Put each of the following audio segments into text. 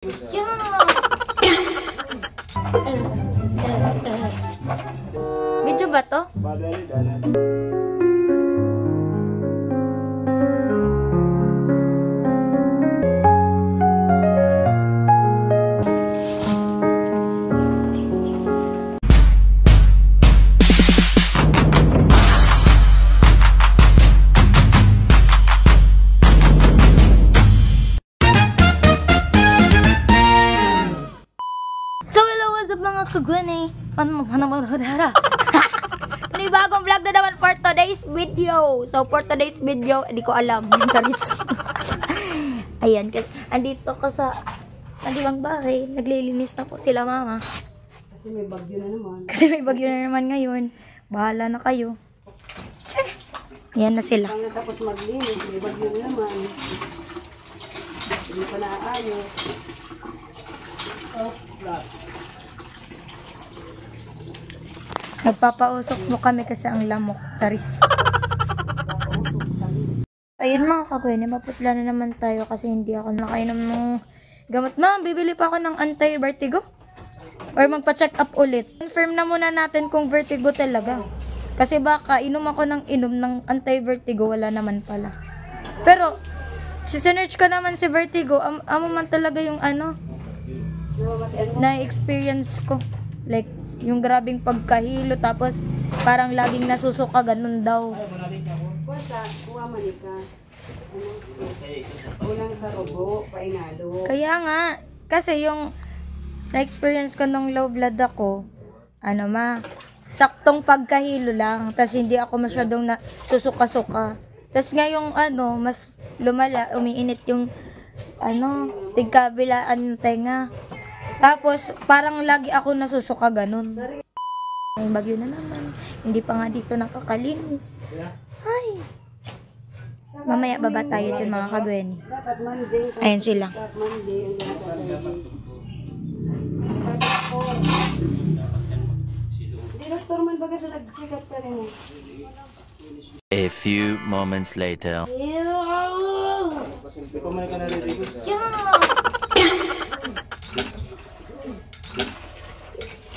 Video ba to? Mga kagwani, may bagong vlog na naman for today's video. So for today's video, hindi ko alam. Ayan, kasi andito ko sa kanilang bahay. Naglilinis na po sila mama. Kasi may bagyo na naman. Kasi may bagyo na naman ngayon. Bahala na kayo. Che! Ayan na sila. Pag natapos maglinis, may bagyo na naman. Hindi pa naayos. Oh, God. Nagpapausok mo kami kasi ang lamok. Charis. Ayun mga kagwani, maputla na naman tayo kasi hindi ako nakainom ng gamot. Ma'am, bibili pa ako ng anti-vertigo? Or magpa-check up ulit. Confirm na muna natin kung vertigo talaga. Kasi baka inom ako ng ng anti-vertigo, wala naman pala. Pero, sinerch ko naman si vertigo, amo man talaga yung na-experience ko. Like, yung grabing pagkahilo, tapos parang laging nasusuka, ganun daw. Ulang sa robo, painalo. Kaya nga, kasi yung na-experience ko nung low blood ako, saktong pagkahilo lang, tapos hindi ako masyadong susuka-suka. Tapos ngayong mas lumala, umiinit yung tigkabilaan ng tenga. Tapos, parang lagi ako nasusuka ganun. May bagyo na naman. Hindi pa nga dito nakakalinis. Ay! Mamaya baba tayo dyan mga kagweni. Ayan sila. A few moments later.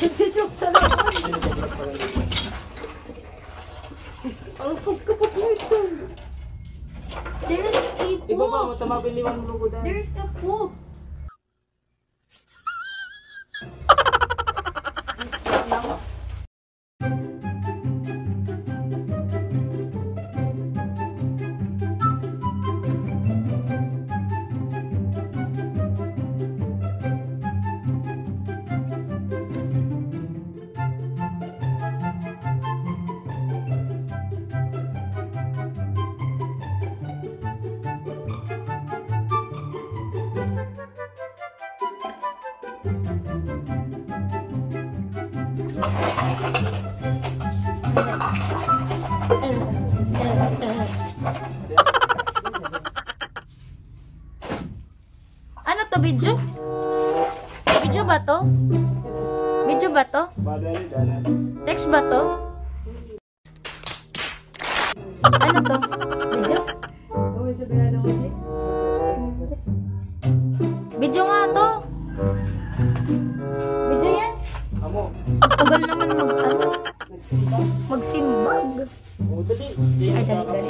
There's a poop. There's a poop. Ano to, video? Video ba to? Video ba to? Text ba to? Ano to? Video? Video nga to. Video yan. Tagal naman magsimbag. Ay, dali.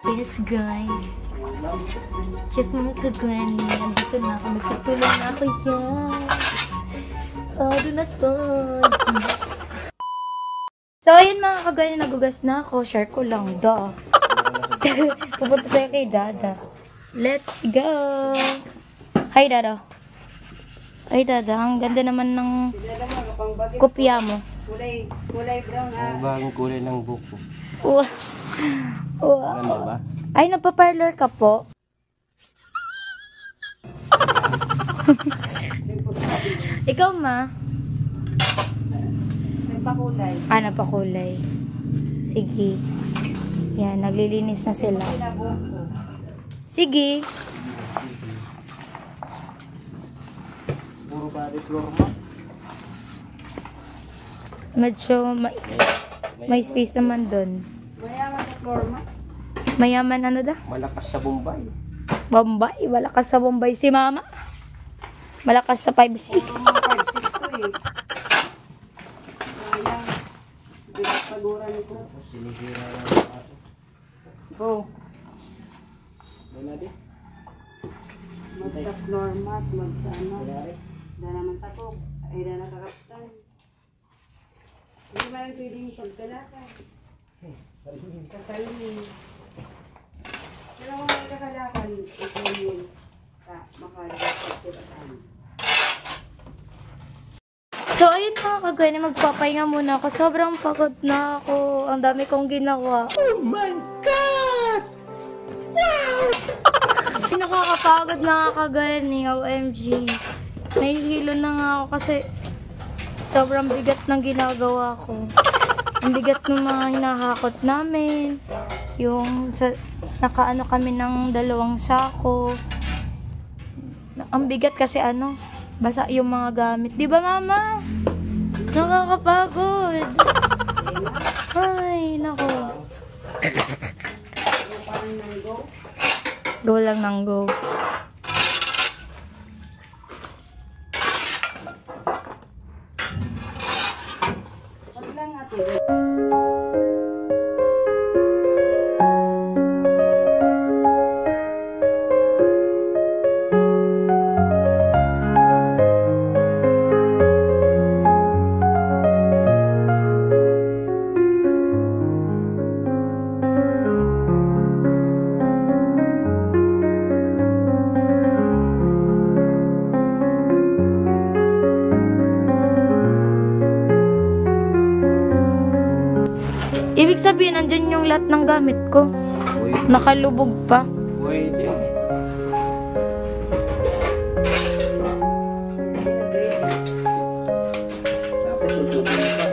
Yes, guys. Yes, mga kagani. Andito na ako. Nagtutulong na ako yan. Doon na to. So, ayun mga kagani. Nagugas na ako. Share ko lang. Da. Pupunta tayo kay Dada. Let's go. Hi, Dada. Ay, Dada. Ang ganda naman ng kopya mo. Kulay brown ha. Ang bagong kulay ng buko. Wow. Ganda Wow. ba? Ay, nagpa-parlor ka po? Ikaw, ma? Nagpakulay. Napakulay. Sige. Yan, naglilinis na sila. Pinabuhok ko. Sige. Puro body floor mo. Medyo may space naman doon. Mayaman sa floor mat. Mayaman ano da? Malakas sa Bombay. Bombay. Malakas sa Bombay si mama. Malakas sa 5'6". Mga 5'6 ko eh. Sayang. Bigat pagura nito. Sinisira lang ang aso. Go. Wala din. Mag sa floor mat. Mag sa ano. Wala rin. Dahil naman sa cook. Ay na nakakaptan. Hindi ba lang pwedeng pagkalakad? Kasalin. Pero kung may kakalakan, ito yun. Makalakan. So, ayun mga kagani, magpapahinga muna ako. Sobrang pagod na ako. Ang dami kong ginawa. Oh my God! Wow! Nakakapagod na kagani, OMG. Nahihilo na nga ako kasi sobrang bigat ng ginagawa ko. Ang bigat ng mga hinahakot namin. Yung nakaano kami ng 2 sako. Ang bigat kasi basa yung mga gamit. Di ba, mama? Nakakapagod. Ay, nako. Go lang ng go. Pag lang natin. Ibig sabihin, nandyan yung lahat ng gamit ko. Nakalubog pa. Pwede. Tapos susunod pa.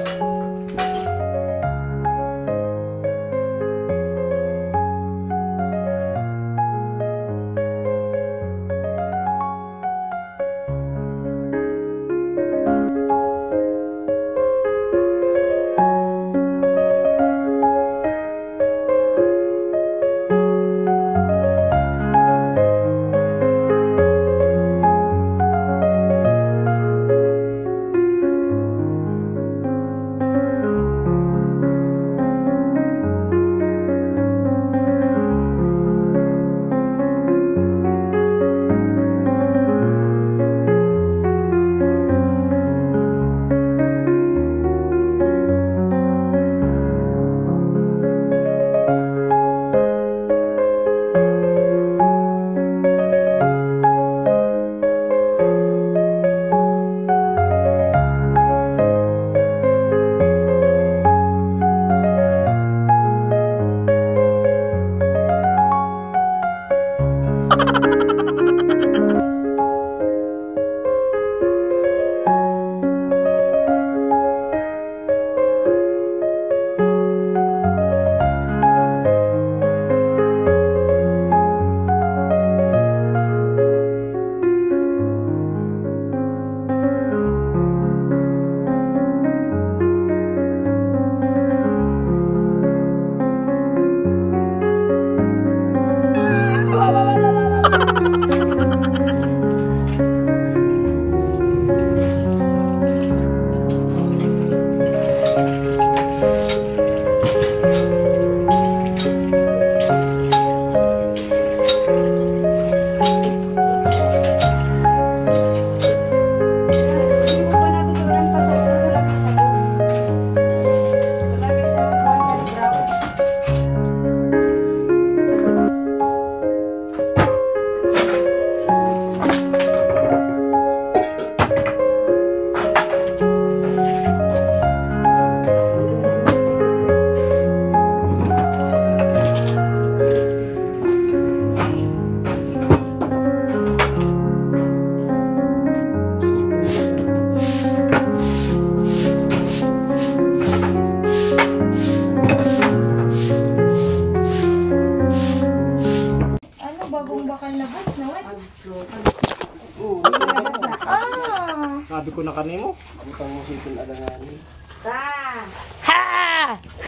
ko na kanimo. Butang mo sipil alanganin. Ta! Ha!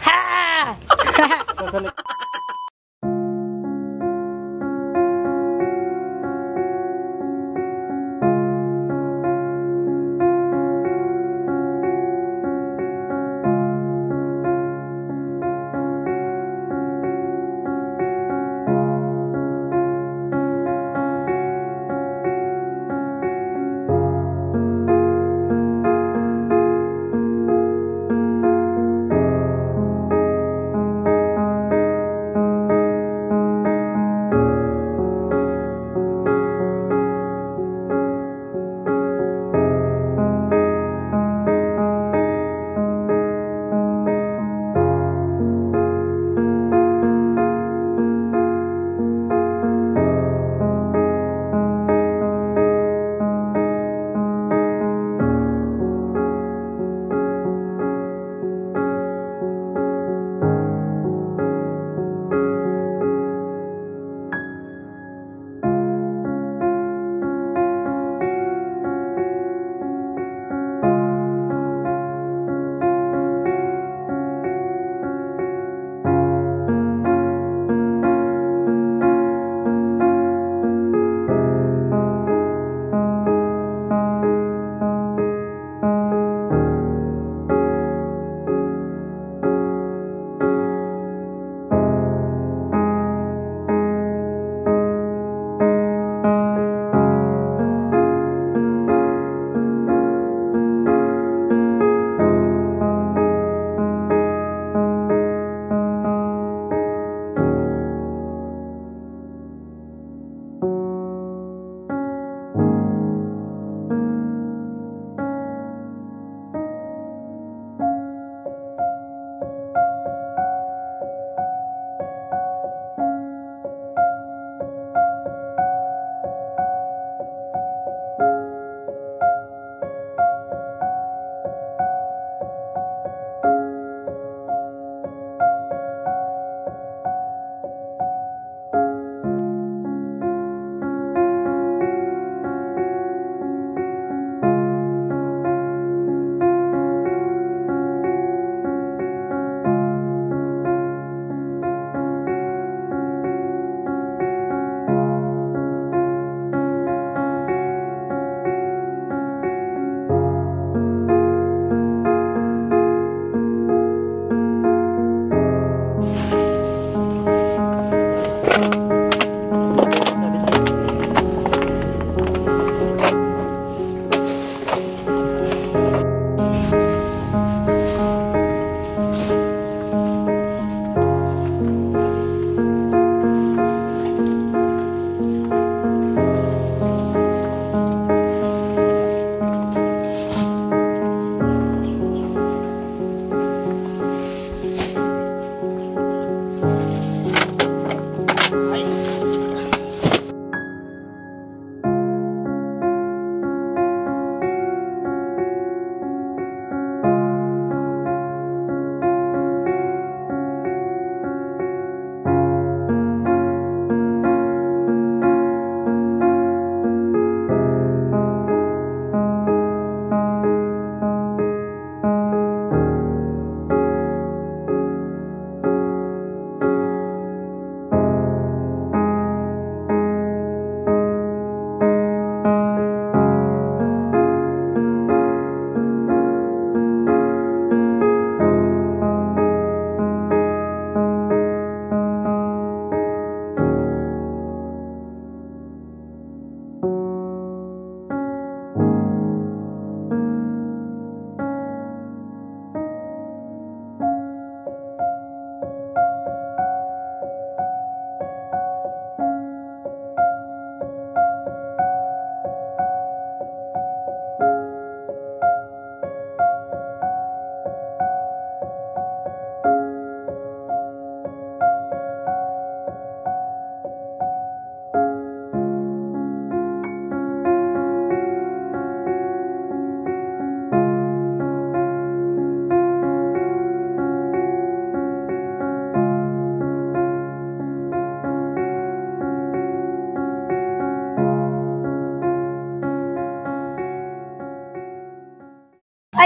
Ha! Sasalik.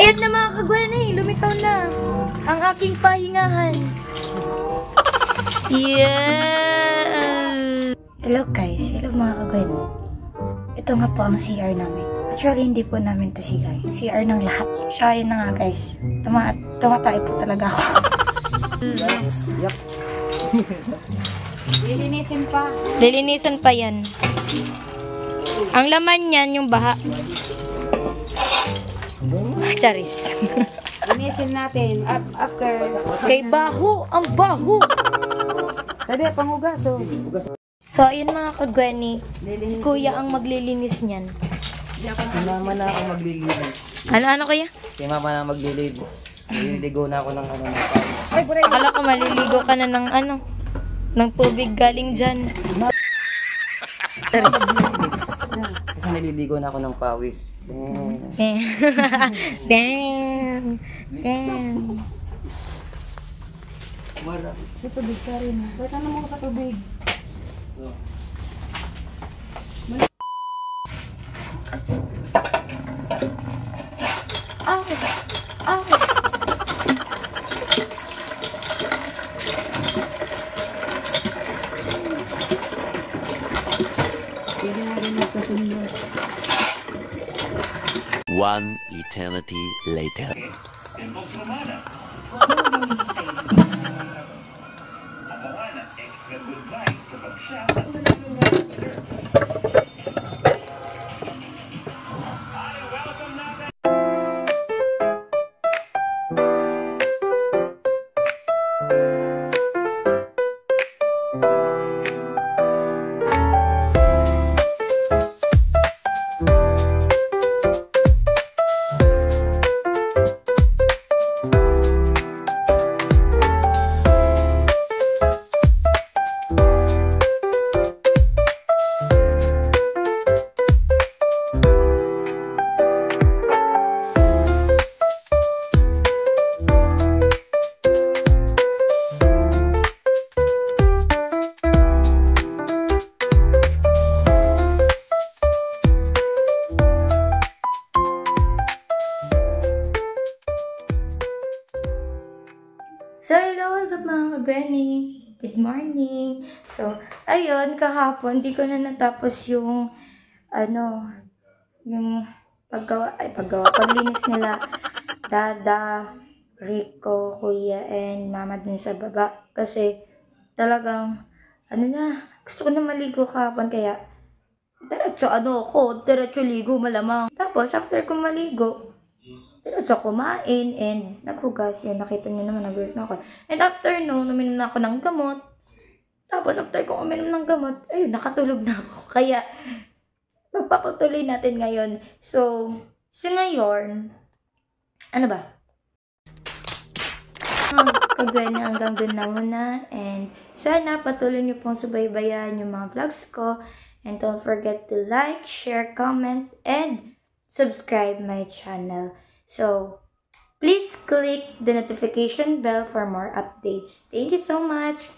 Ayan na mga kagwani, lumitaw na ang aking pahingahan. Yeah! Hello guys, hello mga kagwani. Ito nga po ang CR namin. Actually, hindi po namin to CR. CR ng lahat. So, ayun na nga guys. Tumatay po talaga ako. Yuck. Lilinisin pa. Lilinisan pa yan. Ang laman niyan, yung baha. Charis. Linisin natin. After. Kay baho, ang baho. Sabi, panghugas oh. So, ayun mga kagwani. Si kuya ang maglilinis niyan. Si mama na ako maglilinis. Ano kuya? Si mama na maglilinis. Nililigo na ako ng ano ng pawis. Akala ko maliligo ka na ng ng tubig galing dyan. Charis. Kasi nililigo na ako ng pawis. Damn. Damn. Wala. Sa tubig ka rin. Ba't ano mo sa tubig? Pwede na rin magkasunod. One eternity later. So, hello, what's up mga kagwani? Good morning. So, ayun, kahapon, di ko na natapos yung, yung paglinis nila, Dada, Rico, Kuya, and Mama dun sa baba. Kasi, talagang, gusto ko na maligo kahapon, kaya, diretso ligo malamang. Tapos, after ko maligo, diretso kumain and naghugas. Yan, nakita niyo naman, naghugas na ako. And after noon, uminom na ako ng gamot. Tapos after ko uminom ng gamot, ayun, nakatulog na ako. Kaya, magpapatuloy natin ngayon. So ngayon, ano ba? Kagwanya hanggang dun na muna. And sana patuloy niyo pong subaybayan yung mga vlogs ko. And don't forget to like, share, comment, and subscribe my channel. So, please click the notification bell for more updates. Thank you so much.